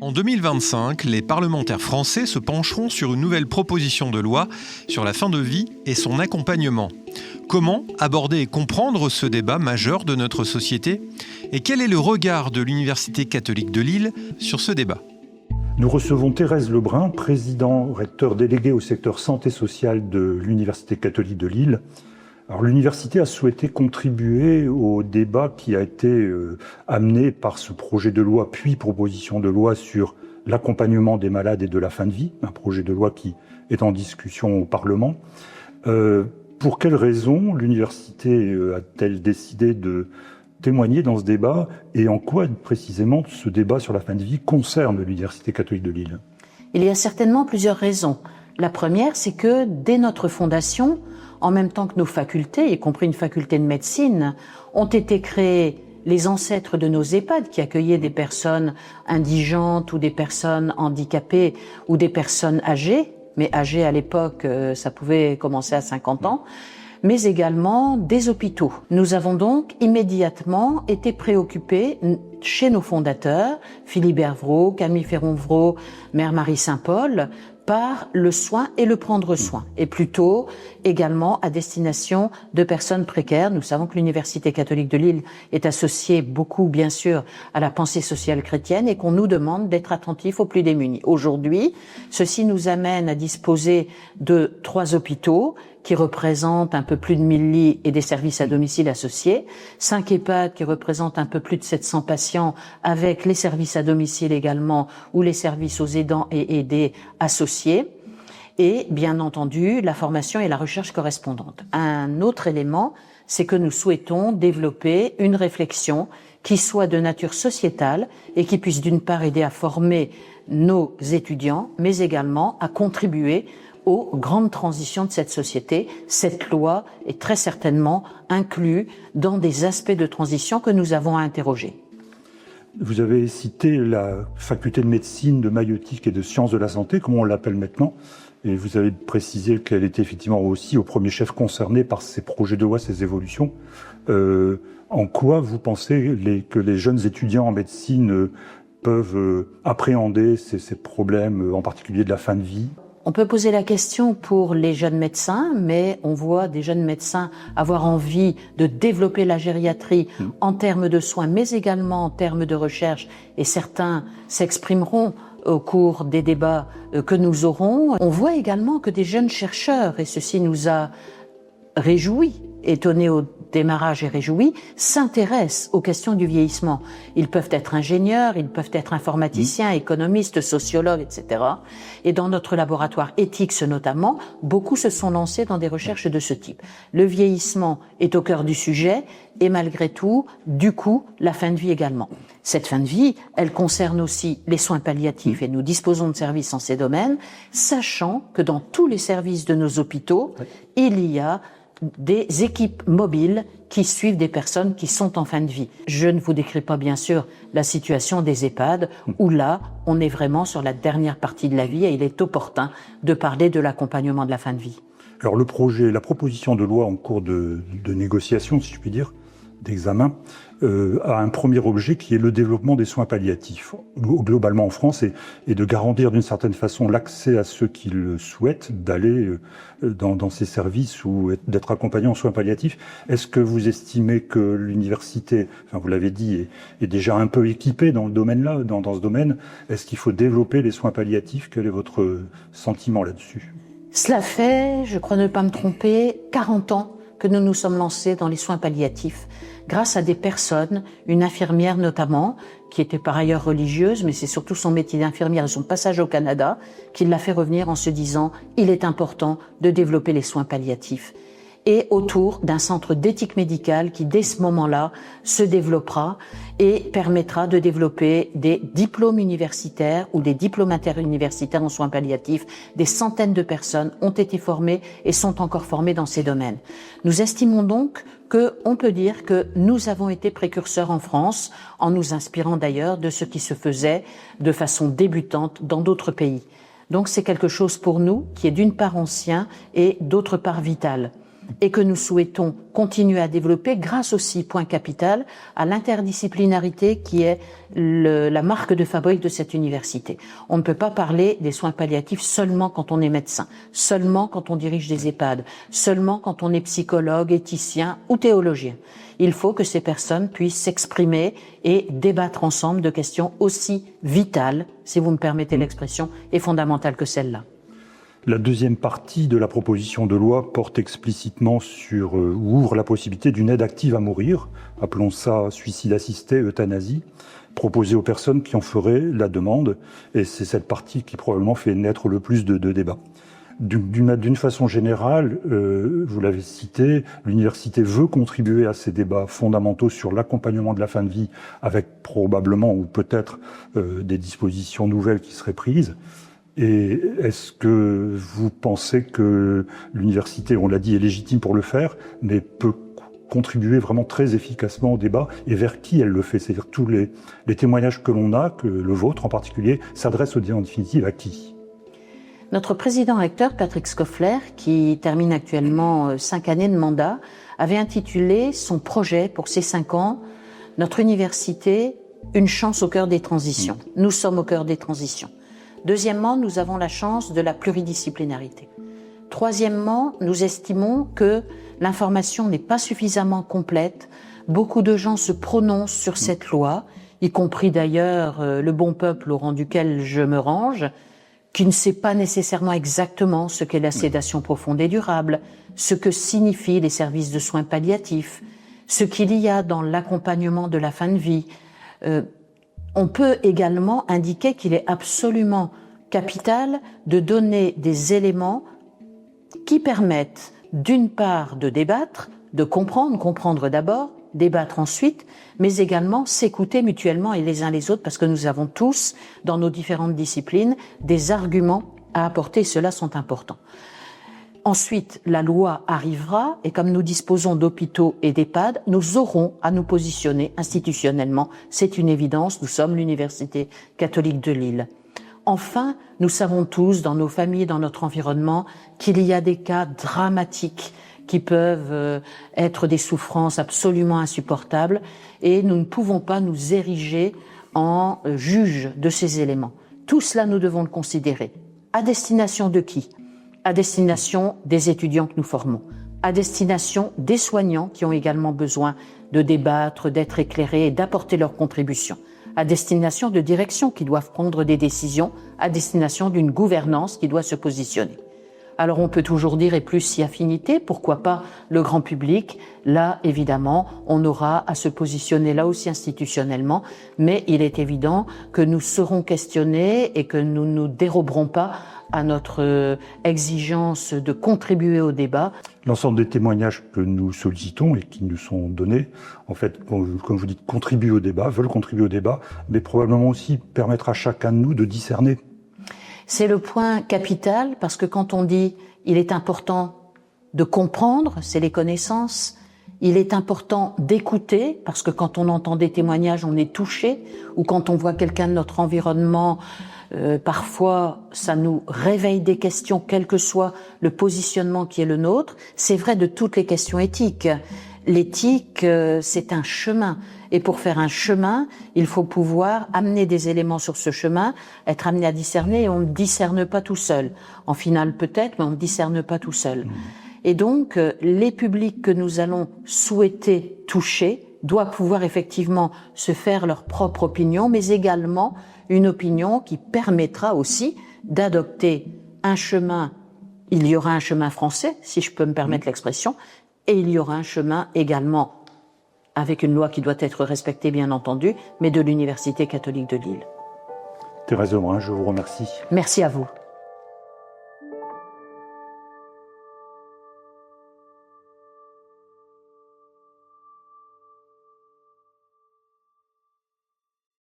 En 2025, les parlementaires français se pencheront sur une nouvelle proposition de loi sur la fin de vie et son accompagnement. Comment aborder et comprendre ce débat majeur de notre société? Et quel est le regard de l'Université catholique de Lille sur ce débat? Nous recevons Thérèse Lebrun, président recteur délégué au secteur santé sociale de l'Université catholique de Lille. Alors, l'université a souhaité contribuer au débat qui a été amené par ce projet de loi, puis proposition de loi sur l'accompagnement des malades et de la fin de vie, un projet de loi qui est en discussion au Parlement. Pour quelles raisons l'université a-t-elle décidé de témoigner dans ce débat et en quoi précisément ce débat sur la fin de vie concerne l'Université catholique de Lille? Il y a certainement plusieurs raisons. La première, c'est que dès notre fondation, en même temps que nos facultés, y compris une faculté de médecine, ont été créés les ancêtres de nos EHPAD qui accueillaient des personnes indigentes ou des personnes handicapées ou des personnes âgées, mais âgées à l'époque, ça pouvait commencer à 50 ans, mais également des hôpitaux. Nous avons donc immédiatement été préoccupés chez nos fondateurs, Philibert Vraud, Camille Ferron-Vraud, Mère Marie Saint-Paul, par le soin et le prendre soin, et plutôt également à destination de personnes précaires. Nous savons que l'Université catholique de Lille est associée beaucoup, bien sûr, à la pensée sociale chrétienne et qu'on nous demande d'être attentifs aux plus démunis. Aujourd'hui, ceci nous amène à disposer de 3 hôpitaux qui représentent un peu plus de 1000 lits et des services à domicile associés, 5 EHPAD qui représentent un peu plus de 700 patients avec les services à domicile également ou les services aux aidants et aidés associés, et bien entendu la formation et la recherche correspondante. Un autre élément, c'est que nous souhaitons développer une réflexion qui soit de nature sociétale et qui puisse d'une part aider à former nos étudiants, mais également à contribuer aux grandes transitions de cette société. Cette loi est très certainement inclue dans des aspects de transition que nous avons à interroger. Vous avez cité la faculté de médecine, de maïeutique et de sciences de la santé, comme on l'appelle maintenant, et vous avez précisé qu'elle était effectivement aussi au premier chef concernée par ces projets de loi, ces évolutions. En quoi vous pensez que les jeunes étudiants en médecine peuvent appréhender ces problèmes, en particulier de la fin de vie? On peut poser la question pour les jeunes médecins, mais on voit des jeunes médecins avoir envie de développer la gériatrie en termes de soins, mais également en termes de recherche, et certains s'exprimeront au cours des débats que nous aurons. On voit également que des jeunes chercheurs, et ceci nous a réjouis, étonnés au démarrage et réjouis, s'intéressent aux questions du vieillissement. Ils peuvent être ingénieurs, ils peuvent être informaticiens, économistes, sociologues, etc. Et dans notre laboratoire Ethics notamment, beaucoup se sont lancés dans des recherches de ce type. Le vieillissement est au cœur du sujet et malgré tout, du coup, la fin de vie également. Cette fin de vie, elle concerne aussi les soins palliatifs et nous disposons de services en ces domaines, sachant que dans tous les services de nos hôpitaux, il y a des équipes mobiles qui suivent des personnes qui sont en fin de vie. Je ne vous décris pas bien sûr la situation des EHPAD où là, on est vraiment sur la dernière partie de la vie et il est opportun de parler de l'accompagnement de la fin de vie. Alors la proposition de loi en cours de négociation, si je puis dire, d'examen, a un premier objet qui est le développement des soins palliatifs globalement en France et de garantir d'une certaine façon l'accès à ceux qui le souhaitent d'aller dans ces services ou d'être accompagnés en soins palliatifs. Est-ce que vous estimez que l'université, enfin vous l'avez dit, est déjà un peu équipée dans le domaine-là, dans ce domaine? Est-ce qu'il faut développer les soins palliatifs? Quel est votre sentiment là-dessus? Cela fait, je crois ne pas me tromper, 40 ans que nous nous sommes lancés dans les soins palliatifs, grâce à des personnes, une infirmière notamment, qui était par ailleurs religieuse, mais c'est surtout son métier d'infirmière et son passage au Canada, qui l'a fait revenir en se disant « il est important de développer les soins palliatifs ». Et autour d'un centre d'éthique médicale qui, dès ce moment-là, se développera et permettra de développer des diplômes universitaires ou des diplômes interuniversitaires en soins palliatifs. Des centaines de personnes ont été formées et sont encore formées dans ces domaines. Nous estimons donc qu'on peut dire que nous avons été précurseurs en France, en nous inspirant d'ailleurs de ce qui se faisait de façon débutante dans d'autres pays. Donc c'est quelque chose pour nous qui est d'une part ancien et d'autre part vital. et que nous souhaitons continuer à développer grâce aussi, point capital, à l'interdisciplinarité qui est la marque de fabrique de cette université. On ne peut pas parler des soins palliatifs seulement quand on est médecin, seulement quand on dirige des EHPAD, seulement quand on est psychologue, éthicien ou théologien. Il faut que ces personnes puissent s'exprimer et débattre ensemble de questions aussi vitales, si vous me permettez l'expression, et fondamentales que celle-là. La deuxième partie de la proposition de loi porte explicitement sur, ou ouvre la possibilité d'une aide active à mourir, appelons ça suicide assisté, euthanasie, proposée aux personnes qui en feraient la demande, et c'est cette partie qui probablement fait naître le plus de débats. D'une façon générale, vous l'avez cité, l'université veut contribuer à ces débats fondamentaux sur l'accompagnement de la fin de vie, avec probablement ou peut-être des dispositions nouvelles qui seraient prises. Et est-ce que vous pensez que l'université, on l'a dit, est légitime pour le faire, mais peut contribuer vraiment très efficacement au débat, et vers qui elle le fait? C'est-à-dire tous les témoignages que l'on a, que le vôtre en particulier, s'adressent en définitive à qui? Notre président-recteur, Patrick Scoffler, qui termine actuellement 5 années de mandat, avait intitulé son projet pour ces 5 ans « Notre université, une chance au cœur des transitions ». Nous sommes au cœur des transitions. Deuxièmement, nous avons la chance de la pluridisciplinarité. Troisièmement, nous estimons que l'information n'est pas suffisamment complète. Beaucoup de gens se prononcent sur cette loi, y compris d'ailleurs le bon peuple au rang duquel je me range, qui ne sait pas nécessairement exactement ce qu'est la sédation profonde et durable, ce que signifient les services de soins palliatifs, ce qu'il y a dans l'accompagnement de la fin de vie. On peut également indiquer qu'il est absolument capital de donner des éléments qui permettent d'une part de débattre, de comprendre d'abord, débattre ensuite, mais également s'écouter mutuellement et les uns les autres, parce que nous avons tous, dans nos différentes disciplines, des arguments à apporter, ceux-là sont importants. Ensuite, la loi arrivera, et comme nous disposons d'hôpitaux et d'EHPAD, nous aurons à nous positionner institutionnellement. C'est une évidence, nous sommes l'Université catholique de Lille. Enfin, nous savons tous, dans nos familles, dans notre environnement, qu'il y a des cas dramatiques qui peuvent être des souffrances absolument insupportables, et nous ne pouvons pas nous ériger en juges de ces éléments. Tout cela, nous devons le considérer. À destination de qui? À destination des étudiants que nous formons, à destination des soignants qui ont également besoin de débattre, d'être éclairés et d'apporter leur contribution, à destination de directions qui doivent prendre des décisions, à destination d'une gouvernance qui doit se positionner. Alors on peut toujours dire et plus si affinité, pourquoi pas le grand public? Là, évidemment, on aura à se positionner là aussi institutionnellement, mais il est évident que nous serons questionnés et que nous ne nous déroberons pas à notre exigence de contribuer au débat. L'ensemble des témoignages que nous sollicitons et qui nous sont donnés, en fait, comme vous dites, contribuent au débat, veulent contribuer au débat, mais probablement aussi permettre à chacun de nous de discerner. C'est le point capital, parce que quand on dit « il est important de comprendre », c'est les connaissances, il est important d'écouter, parce que quand on entend des témoignages, on est touché, ou quand on voit quelqu'un de notre environnement, parfois ça nous réveille des questions, quel que soit le positionnement qui est le nôtre. C'est vrai de toutes les questions éthiques. L'éthique, c'est un chemin. Et pour faire un chemin, il faut pouvoir amener des éléments sur ce chemin, être amené à discerner, et on ne discerne pas tout seul. En finale peut-être, mais on ne discerne pas tout seul. Et donc, les publics que nous allons souhaiter toucher doivent pouvoir effectivement se faire leur propre opinion, mais également une opinion qui permettra aussi d'adopter un chemin. Il y aura un chemin français, si je peux me permettre l'expression, et il y aura un chemin également avec une loi qui doit être respectée, bien entendu, mais de l'Université catholique de Lille. Thérèse Lebrun, je vous remercie. Merci à vous.